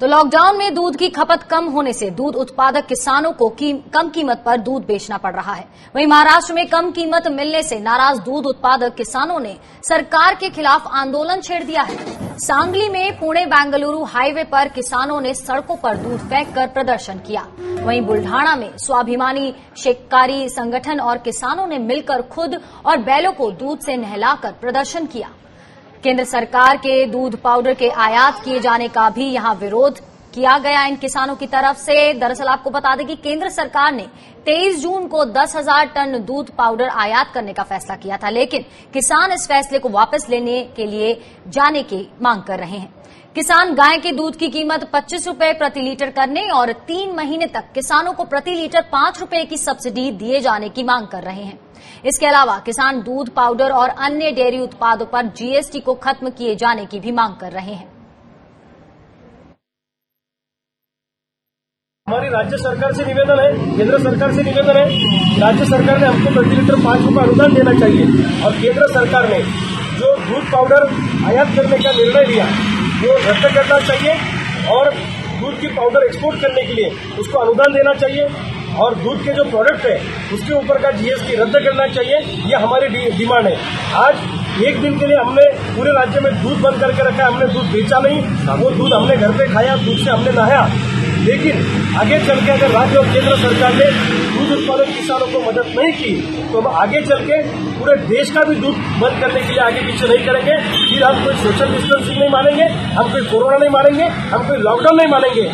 तो लॉकडाउन में दूध की खपत कम होने से दूध उत्पादक किसानों को कम कीमत पर दूध बेचना पड़ रहा है। वहीं महाराष्ट्र में कम कीमत मिलने से नाराज दूध उत्पादक किसानों ने सरकार के खिलाफ आंदोलन छेड़ दिया है। सांगली में पुणे बेंगलुरु हाईवे पर किसानों ने सड़कों पर दूध फेंककर प्रदर्शन किया। वहीं बुल्ढाना में स्वाभिमानी शेतकारी संगठन और किसानों ने मिलकर खुद और बैलों को दूध से नहलाकर प्रदर्शन किया। केंद्र सरकार के दूध पाउडर के आयात किए जाने का भी यहां विरोध किया गया इन किसानों की तरफ से। दरअसल आपको बता दें कि केंद्र सरकार ने 23 जून को 10,000 टन दूध पाउडर आयात करने का फैसला किया था, लेकिन किसान इस फैसले को वापस लेने के लिए जाने की मांग कर रहे हैं। किसान गाय के दूध की कीमत 25 रुपए प्रति लीटर करने और 3 महीने तक किसानों को प्रति लीटर 5 रुपए की सब्सिडी दिए जाने की मांग कर रहे हैं। इसके अलावा किसान दूध पाउडर और अन्य डेयरी उत्पादों पर जीएसटी को खत्म किए जाने की भी मांग कर रहे हैं। हमारी राज्य सरकार से निवेदन है, केंद्र सरकार से निवेदन है। राज्य सरकार ने हमको प्रति लीटर 5 रुपए अनुदान देना चाहिए और केंद्र सरकार ने जो दूध पाउडर आयात करने का निर्णय लिया वो रद्द करना चाहिए और दूध की पाउडर एक्सपोर्ट करने के लिए उसको अनुदान देना चाहिए और दूध के जो प्रोडक्ट है उसके ऊपर का जीएसटी रद्द करना चाहिए। ये हमारी डिमांड है। आज एक दिन के लिए हमने पूरे राज्य में दूध बंद करके रखा है, हमने दूध बेचा नहीं, वो दूध हमने घर पे खाया, दूध से हमने नहाया। लेकिन आगे चल के अगर राज्य और केंद्र सरकार ने दूध उत्पादक किसानों को मदद नहीं की तो हम आगे चल के पूरे देश का भी दूध बंद करने के लिए आगे पीछे नहीं करेंगे। फिर हम कोई सोशल डिस्टेंसिंग नहीं मानेंगे, हम कोई कोरोना नहीं मानेंगे, हम कोई लॉकडाउन नहीं मानेंगे।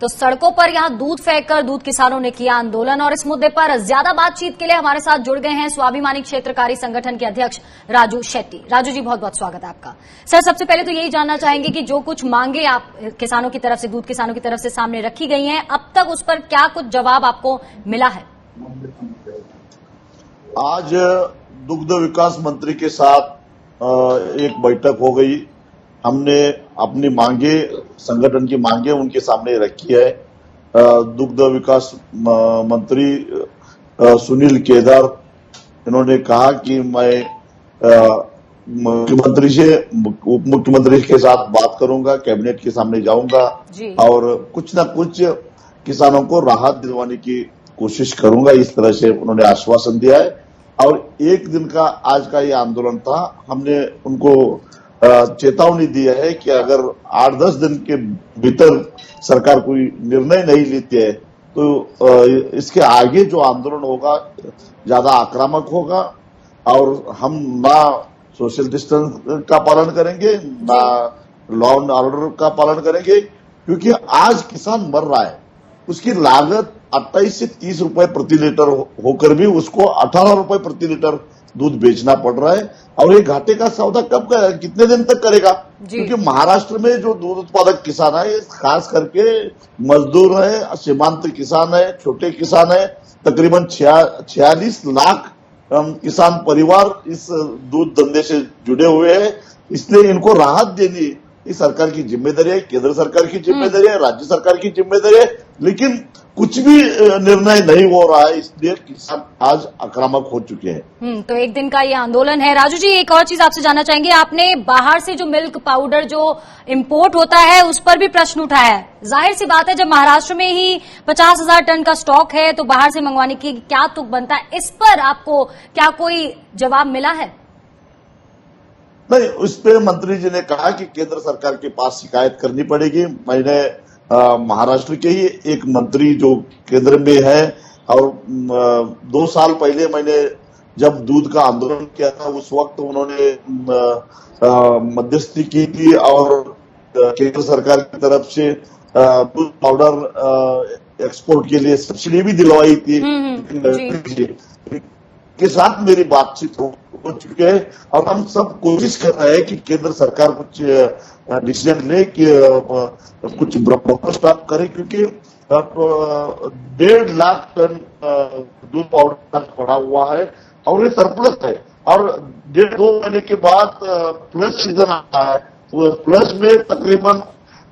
तो सड़कों पर यहां दूध फेंककर दूध किसानों ने किया आंदोलन और इस मुद्दे पर ज्यादा बातचीत के लिए हमारे साथ जुड़ गए हैं स्वाभिमानी क्षेत्रकारी संगठन के अध्यक्ष राजू शेट्टी। राजू जी, बहुत बहुत स्वागत है आपका। सर, सबसे पहले तो यही जानना चाहेंगे कि जो कुछ मांगे आप किसानों की तरफ से, दूध किसानों की तरफ से सामने रखी गई हैं, अब तक उस पर क्या कुछ जवाब आपको मिला है? आज दुग्ध विकास मंत्री के साथ एक बैठक हो गई। हमने अपनी मांगे, संगठन की मांगे उनके सामने रखी है। दुग्ध विकास मंत्री सुनील केदार, इन्होंने कहा कि मैं मुख्यमंत्री से, उप मुख्यमंत्री के साथ बात करूंगा, कैबिनेट के सामने जाऊंगा और कुछ न कुछ किसानों को राहत दिलवाने की कोशिश करूंगा, इस तरह से उन्होंने आश्वासन दिया है। और एक दिन का आज का ये आंदोलन था। हमने उनको चेतावनी दी है कि अगर 8-10 दिन के भीतर सरकार कोई निर्णय नहीं लेती है तो इसके आगे जो आंदोलन होगा ज्यादा आक्रामक होगा और हम ना सोशल डिस्टेंस का पालन करेंगे, ना लॉ एंड ऑर्डर का पालन करेंगे, क्योंकि आज किसान मर रहा है। उसकी लागत 28 से 30 रुपए प्रति लीटर होकर भी उसको 18 रुपए प्रति लीटर दूध बेचना पड़ रहा है और ये घाटे का सौदा कब करेगा, कितने दिन तक करेगा? क्योंकि महाराष्ट्र में जो दूध उत्पादक किसान है, खास करके मजदूर है, सीमांत किसान है, छोटे किसान है, तकरीबन 46 लाख किसान परिवार इस दूध धंधे से जुड़े हुए हैं। इसलिए इनको राहत देनी ये सरकार की जिम्मेदारी है, केंद्र सरकार की जिम्मेदारी है, राज्य सरकार की जिम्मेदारी है, लेकिन कुछ भी निर्णय नहीं हो रहा है, इसलिए किसान आज आक्रामक हो चुके हैं। तो एक दिन का ये आंदोलन है। राजू जी, एक और चीज आपसे जानना चाहेंगे, आपने बाहर से जो मिल्क पाउडर जो इंपोर्ट होता है उस पर भी प्रश्न उठाया है। जाहिर सी बात है, जब महाराष्ट्र में ही 50,000 टन का स्टॉक है तो बाहर से मंगवाने की क्या तुक बनता है? इस पर आपको क्या कोई जवाब मिला है? नहीं, उस पे मंत्री जी ने कहा कि केंद्र सरकार के पास शिकायत करनी पड़ेगी। मैंने महाराष्ट्र के ही एक मंत्री जो केंद्र में है और 2 साल पहले मैंने जब दूध का आंदोलन किया था उस वक्त उन्होंने मध्यस्थी की थी और केंद्र सरकार की तरफ से दूध पाउडर एक्सपोर्ट के लिए सब्सिडी भी दिलवाई थी। के साथ मेरी बातचीत हो चुकी है और हम सब कोशिश कर रहे हैं कि केंद्र सरकार कुछ डिसीजन ले कि कुछ बफर स्टॉक करे, क्योंकि 1.5 लाख टन दूध पाउडर पड़ा हुआ है और ये सरप्लस है और 1.5-2 महीने के बाद प्लस सीजन आता है। प्लस में तकरीबन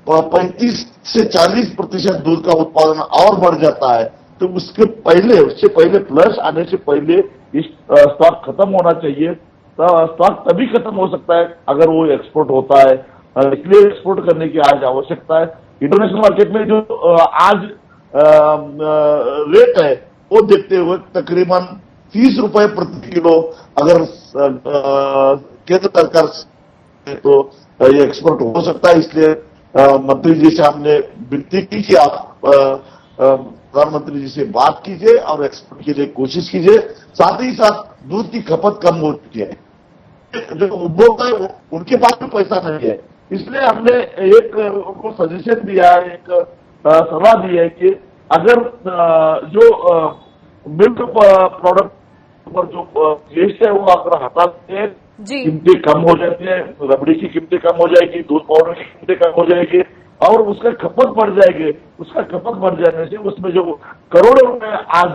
35 से 40% दूध का उत्पादन और बढ़ जाता है। तो उससे पहले प्लस आने से पहले स्टॉक खत्म होना चाहिए। तो स्टॉक तभी खत्म हो सकता है अगर वो एक्सपोर्ट होता है इसलिए एक्सपोर्ट करने की आज आवश्यकता है। इंटरनेशनल मार्केट में जो आज रेट है वो देखते हुए तकरीबन 30 रुपए प्रति किलो अगर केंद्र सरकार से तो ये एक्सपोर्ट हो सकता है। इसलिए मंत्री जी से हमने विनती की कि आप प्रधानमंत्री जी से बात कीजिए और एक्सपोर्ट के लिए कोशिश कीजिए। साथ ही साथ दूध की खपत कम हो चुकी है, जो उपभोक्ता है उनके पास भी पैसा नहीं है। इसलिए हमने एक उनको सजेशन दिया है, एक सलाह दी है कि अगर जो मिल्क प्रोडक्ट पर जो जीएसटी है वो अगर हटा दें, कीमतें कम हो जाती है, रबड़ी की कीमतें कम हो जाएगी, दूध पाउडर की कीमतें कम हो जाएगी और उसका खपत बढ़ जाएगी। उसका खपत बढ़ जाने से उसमें जो करोड़ों रुपए आज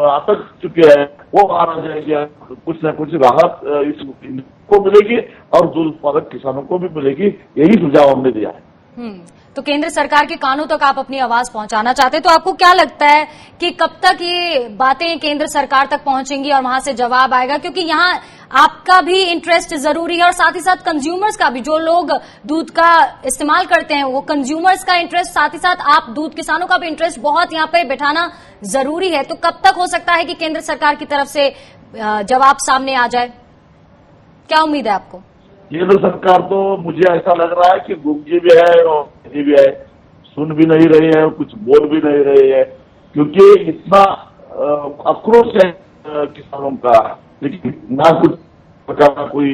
अटक चुके हैं वो आ जाएंगे। कुछ न कुछ राहत इसको मिलेगी और दूध उत्पादक किसानों को भी मिलेगी। यही सुझाव हमने दिया है। तो केंद्र सरकार के कानों तक आप अपनी आवाज पहुंचाना चाहते हैं, तो आपको क्या लगता है कि कब तक ये बातें केंद्र सरकार तक पहुंचेंगी और वहां से जवाब आएगा? क्योंकि यहाँ आपका भी इंटरेस्ट जरूरी है और साथ ही साथ कंज्यूमर्स का भी, जो लोग दूध का इस्तेमाल करते हैं वो कंज्यूमर्स का इंटरेस्ट, साथ ही साथ आप दूध किसानों का भी इंटरेस्ट बहुत यहाँ पे बैठाना जरूरी है। तो कब तक हो सकता है कि केंद्र सरकार की तरफ से जवाब सामने आ जाए? क्या उम्मीद है आपको? केंद्र सरकार तो मुझे ऐसा लग रहा है कि गूंगी भी है और भी है, सुन भी नहीं रही है, कुछ बोल भी नहीं रही है, क्योंकि इतना आक्रोश है किसानों का, लेकिन ना कुछ प्रकार का कोई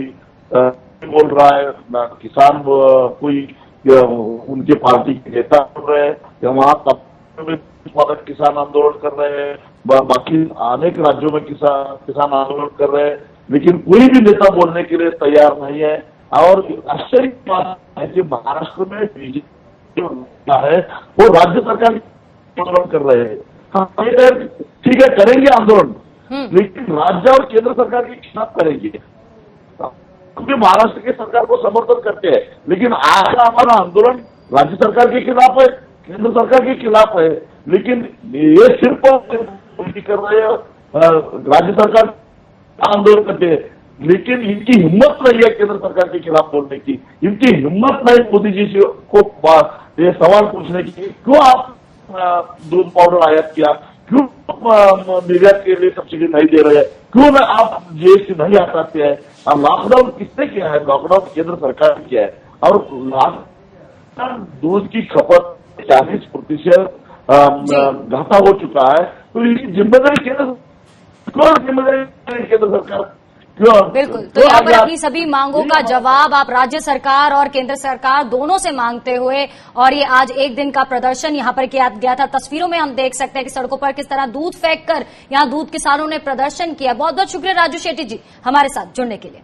बोल रहा है, ना किसान कोई उनके पार्टी के नेता बोल रहे हैं, या वहां उत्पादक किसान आंदोलन कर रहे हैं, बाकी अनेक राज्यों में किसान आंदोलन कर रहे हैं, लेकिन कोई भी नेता बोलने के लिए तैयार नहीं है। और आश्चर्य की बात है कि महाराष्ट्र में बीजेपी है वो राज्य सरकार आंदोलन कर रहे हैं। हाँ, ठीक है, करेंगे आंदोलन, लेकिन राज्य और केंद्र सरकार के खिलाफ करेंगे, क्योंकि महाराष्ट्र की सरकार को समर्थन करते हैं। लेकिन आज हमारा आंदोलन राज्य सरकार के खिलाफ है, केंद्र सरकार के खिलाफ है, लेकिन ये सिर्फ कर रहे हैं, राज्य सरकार आंदोलन करते हैं, लेकिन इनकी हिम्मत नहीं है केंद्र सरकार के खिलाफ बोलने की, इनकी हिम्मत नहीं मोदी जी को ये सवाल पूछने की, क्यों आप दूध पाउडर आयात किया, क्यों निर्यात के लिए सब्सिडी नहीं दे रहे हैं, क्यों ना आप जीएसटी नहीं हटाते हैं। और लॉकडाउन किसने किया है? लॉकडाउन केंद्र सरकार ने किया है। और लॉकडाउन दूध की खपत 40% घाटा हो चुका है, तो इसकी जिम्मेदारी केंद्र सरकार। बिल्कुल, तो यहाँ पर अपनी सभी मांगों का जवाब आप राज्य सरकार और केंद्र सरकार दोनों से मांगते हुए, और ये आज एक दिन का प्रदर्शन यहाँ पर किया गया था। तस्वीरों में हम देख सकते हैं कि सड़कों पर किस तरह दूध फेंक कर यहाँ दूध किसानों ने प्रदर्शन किया। बहुत बहुत शुक्रिया राजू शेट्टी जी हमारे साथ जुड़ने के लिए।